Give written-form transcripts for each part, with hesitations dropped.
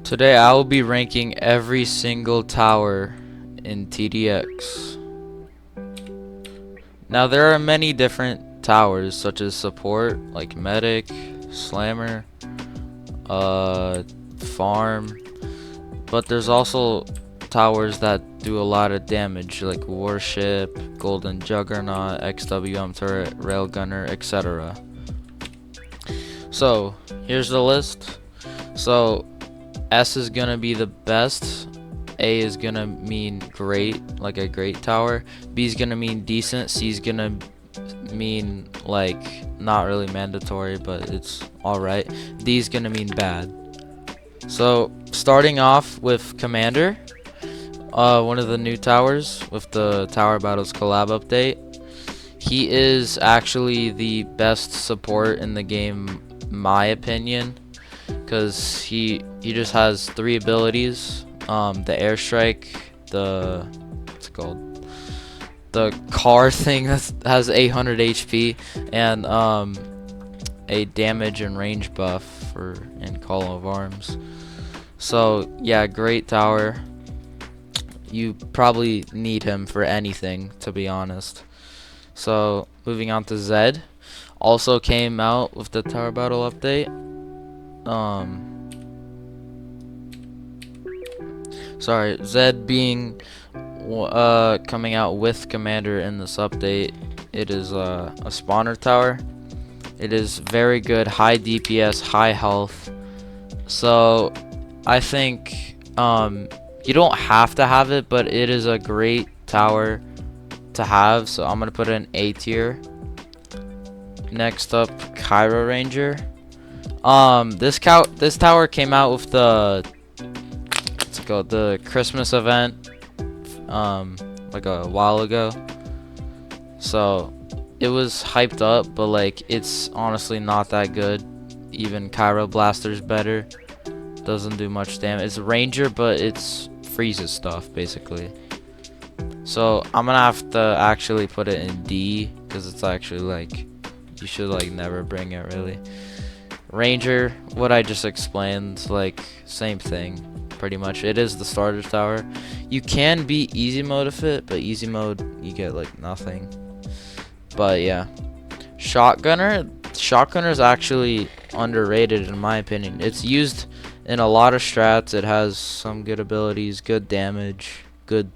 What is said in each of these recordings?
Today I will be ranking every single tower in TDX. Now there are many different towers such as support like medic, slammer, farm, but there's also towers that do a lot of damage like warship, golden juggernaut, XWM turret, railgunner, etc. So here's the list. So S is gonna be the best. A is gonna mean great, like a great tower. B is gonna mean decent. C is gonna mean like not really mandatory, but it's alright. D is gonna mean bad. So starting off with Commander, one of the new towers with the Tower Battles collab update. He is actually the best support in the game, my opinion, because he just has 3 abilities: the airstrike, the what's it called, the car thing that has 800 HP, and a damage and range buff for in Call of Arms. So yeah, great tower. You probably need him for anything, to be honest. So moving on to Zed, also came out with the Tower Battle update. Sorry, Zed being coming out with Commander in this update. It is a spawner tower. It is very good, high DPS, high health. So I think you don't have to have it, but it is a great tower to have. So I'm gonna put it in A tier. Next up, Cairo Ranger. This tower came out with the the Christmas event like a while ago, so it was hyped up, but like it's honestly not that good. Even Cairo Blaster's better, doesn't do much damage. It's Ranger, but it's freezes stuff basically. So I'm gonna have to actually put it in D, because it's actually like you should like never bring it really. Ranger, what I just explained, like same thing pretty much. It is the starter tower. You can be easy mode with it, but easy mode you get like nothing. But yeah, Shotgunner is actually underrated in my opinion. It's used in a lot of strats. It has some good abilities, good damage, good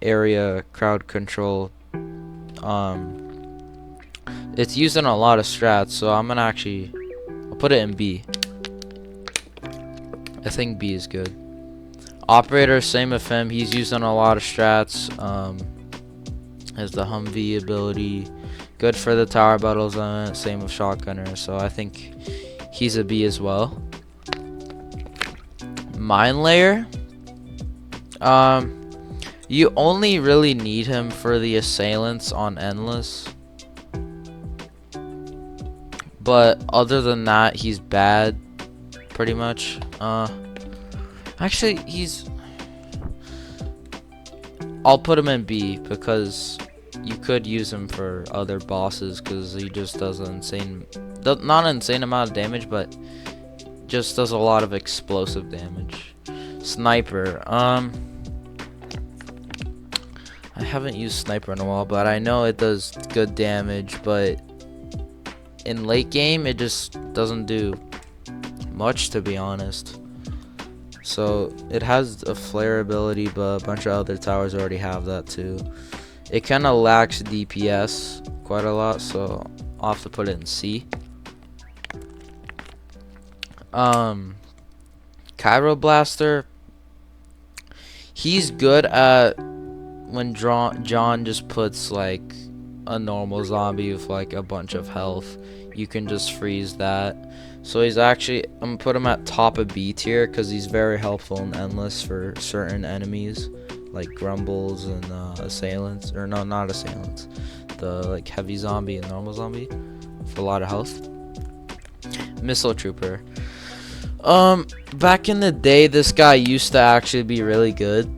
area crowd control. It's used in a lot of strats, so I'm gonna I'll put it in B. I think B is good. Operator, same with him. He's used in a lot of strats. Has the Humvee ability, good for the tower battles. Same with Shotgunner, so I think he's a B as well. Mine Layer. You only really need him for the assailants on Endless. But other than that, he's bad, pretty much. Actually, I'll put him in B, because you could use him for other bosses, because he just does not an insane amount of damage, but just does a lot of explosive damage. Sniper. I haven't used Sniper in a while, but I know it does good damage, but in late game it just doesn't do much, to be honest. So it has a flare ability, but a bunch of other towers already have that too. It kind of lacks DPS quite a lot, so I'll have to put it in C. Cairo Blaster, he's good at when John just puts like a normal zombie with like a bunch of health. You can just freeze that. So he's actually, I'm gonna put him at top of B tier, because he's very helpful in Endless for certain enemies like grumbles and assailants, or no, not assailants, the like heavy zombie and normal zombie with a lot of health. Missile Trooper. Back in the day, this guy used to actually be really good,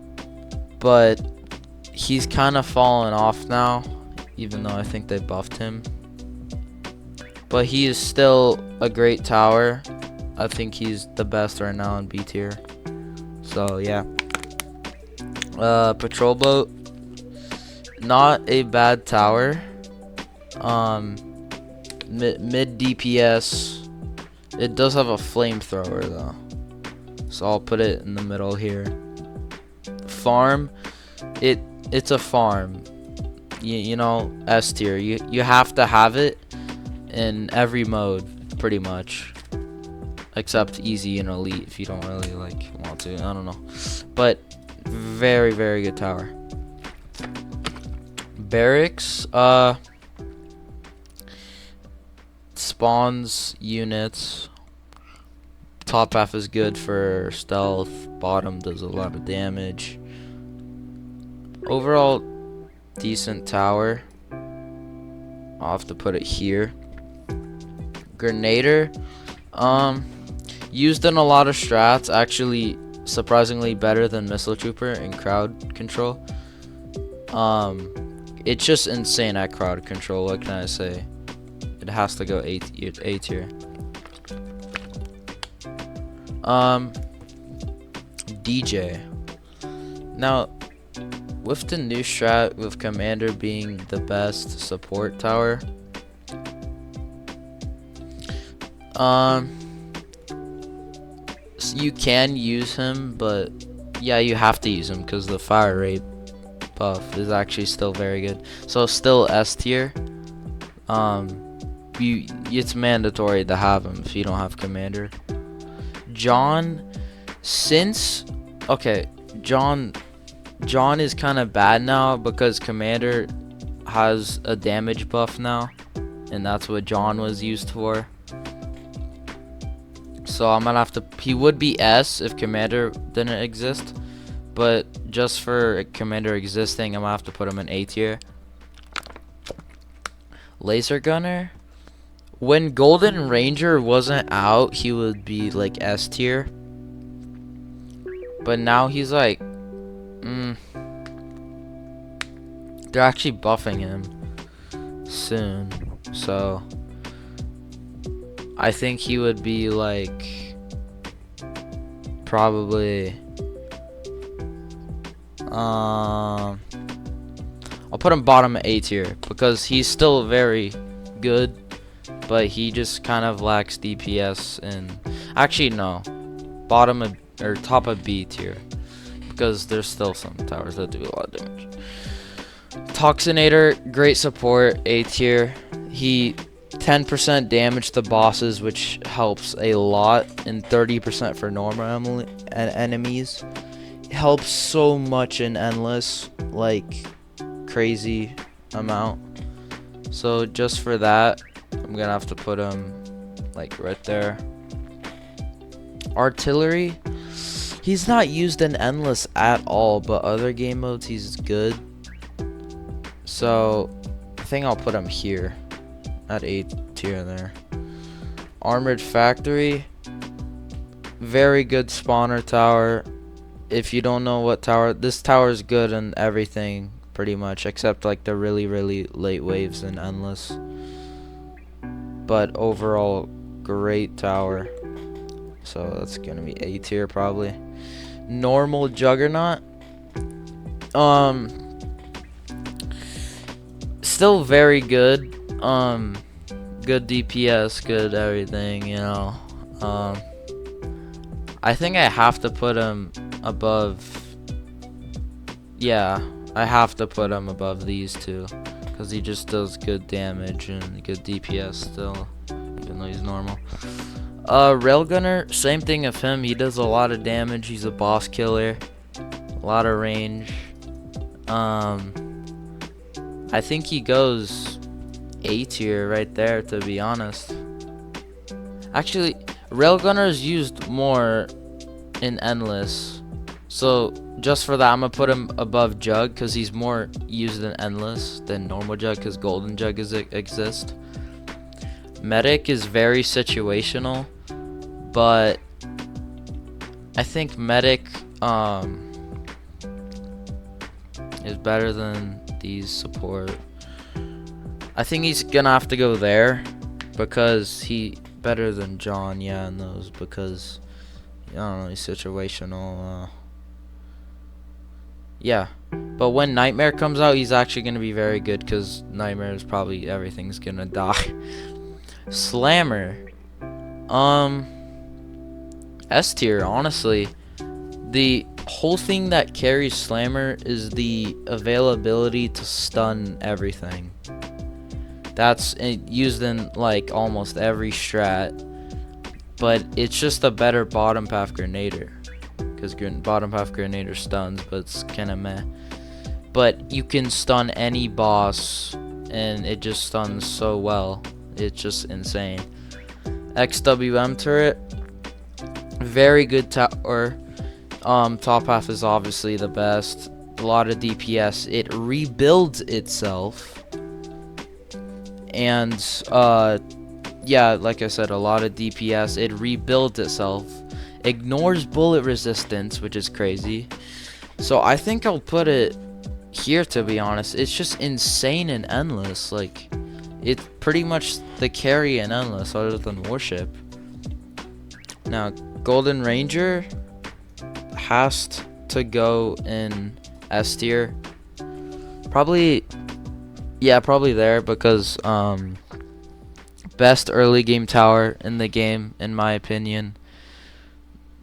but he's kind of fallen off now, even though I think they buffed him. But he is still a great tower. I think he's the best right now in B tier. So yeah. Patrol boat, not a bad tower. Mid DPS. It does have a flamethrower though, so I'll put it in the middle here. Farm, it's a farm. You know, S tier. You have to have it in every mode, pretty much, except easy and elite if you don't really like want to. I don't know, but very good tower. Barracks, spawns units. Top half is good for stealth. Bottom does a lot of damage. Overall, decent tower. I'll have to put it here. Grenader, used in a lot of strats. Actually, surprisingly better than Missile Trooper in crowd control. It's just insane at crowd control. What can I say? It has to go A tier. DJ. Now, with the new strat, with Commander being the best support tower, so you can use him, but yeah, you have to use him because the fire rate buff is actually still very good. So still S tier. It's mandatory to have him if you don't have Commander. John, John is kind of bad now because Commander has a damage buff now, and that's what John was used for. So I'm gonna have to. He would be S if Commander didn't exist, but just for Commander existing, I'm gonna have to put him in A tier. Laser Gunner. When Golden Ranger wasn't out, he would be like S tier. But now he's like, they're actually buffing him soon, so I think he would be like probably I'll put him bottom A tier because he's still very good, but he just kind of lacks DPS. And actually no, bottom of, or top of B tier, because there's still some towers that do a lot of damage. Toxinator, great support, A tier. He 10% damage to bosses, which helps a lot, and 30% for normal enemies. Helps so much in endless, like crazy amount. So just for that, I'm gonna have to put him like right there. Artillery, he's not used in endless at all, but other game modes he's good. So I think I'll put him here at A tier there. Armored Factory, very good spawner tower. If you don't know what tower, this tower is good in everything pretty much, except like the really late waves in endless. But overall, great tower. So that's gonna be A tier probably. Normal Juggernaut, still very good. Good DPS, good everything, you know. I think I have to put him above. Yeah, I have to put him above these two, because he just does good damage and good DPS still, even though he's normal. Railgunner, same thing of him. He does a lot of damage. He's a boss killer, a lot of range. I think he goes A tier right there, to be honest. Actually, Railgunner is used more in endless, so just for that I'm gonna put him above Jug, because he's more used in endless than normal Jug, because Golden Jug exist. Medic is very situational, but I think Medic is better than these support. I think he's gonna have to go there because better than John, yeah, in those, because I don't know, he's situational. Yeah, but when Nightmare comes out, he's actually gonna be very good, because Nightmare is probably everything's gonna die. Slammer, um, S tier, honestly. The whole thing that carries Slammer is the availability to stun everything. That's used in like almost every strat, but it's just a better bottom path Grenader, because bottom path Grenader stuns, but it's kind of meh. But you can stun any boss, and it just stuns so well. It's just insane. XWM turret, very good tower. Top half is obviously the best. A lot of DPS. It rebuilds itself. And, yeah, like I said, a lot of DPS. It rebuilds itself. Ignores bullet resistance, which is crazy. So I think I'll put it here, to be honest. It's just insane and endless. Like, it's pretty much the carry in endless, other than worship. Now, Golden Ranger has to go in S tier. Probably, yeah, probably there, because best early game tower in the game, in my opinion.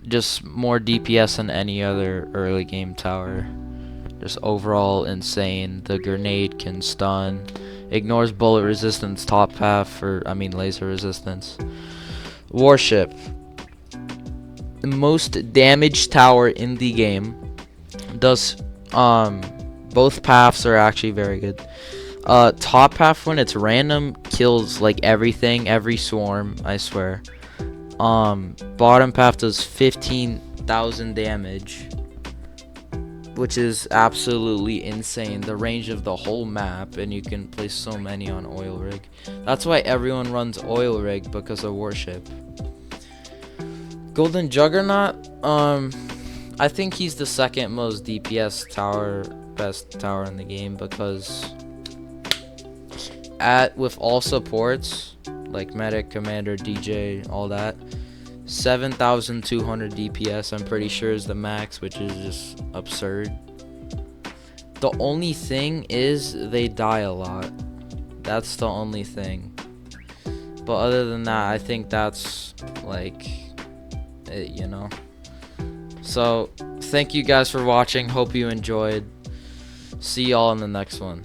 Just more DPS than any other early game tower. Just overall insane. The grenade can stun, ignores bullet resistance, top half, for laser resistance. Warship, the most damaged tower in the game. Does both paths are actually very good. Top half, when it's random, kills like everything, every swarm, I swear. Bottom path does 15,000 damage, which is absolutely insane. The range of the whole map, and you can place so many on oil rig. That's why everyone runs oil rig, because of worship. Golden Juggernaut, I think he's the second most DPS tower, best tower in the game, because with all supports like medic, commander, DJ, all that, 7,200 DPS I'm pretty sure is the max, which is just absurd. The only thing is they die a lot. That's the only thing. But other than that, I think that's like it, you know. So thank you guys for watching. Hope you enjoyed. See y'all in the next one.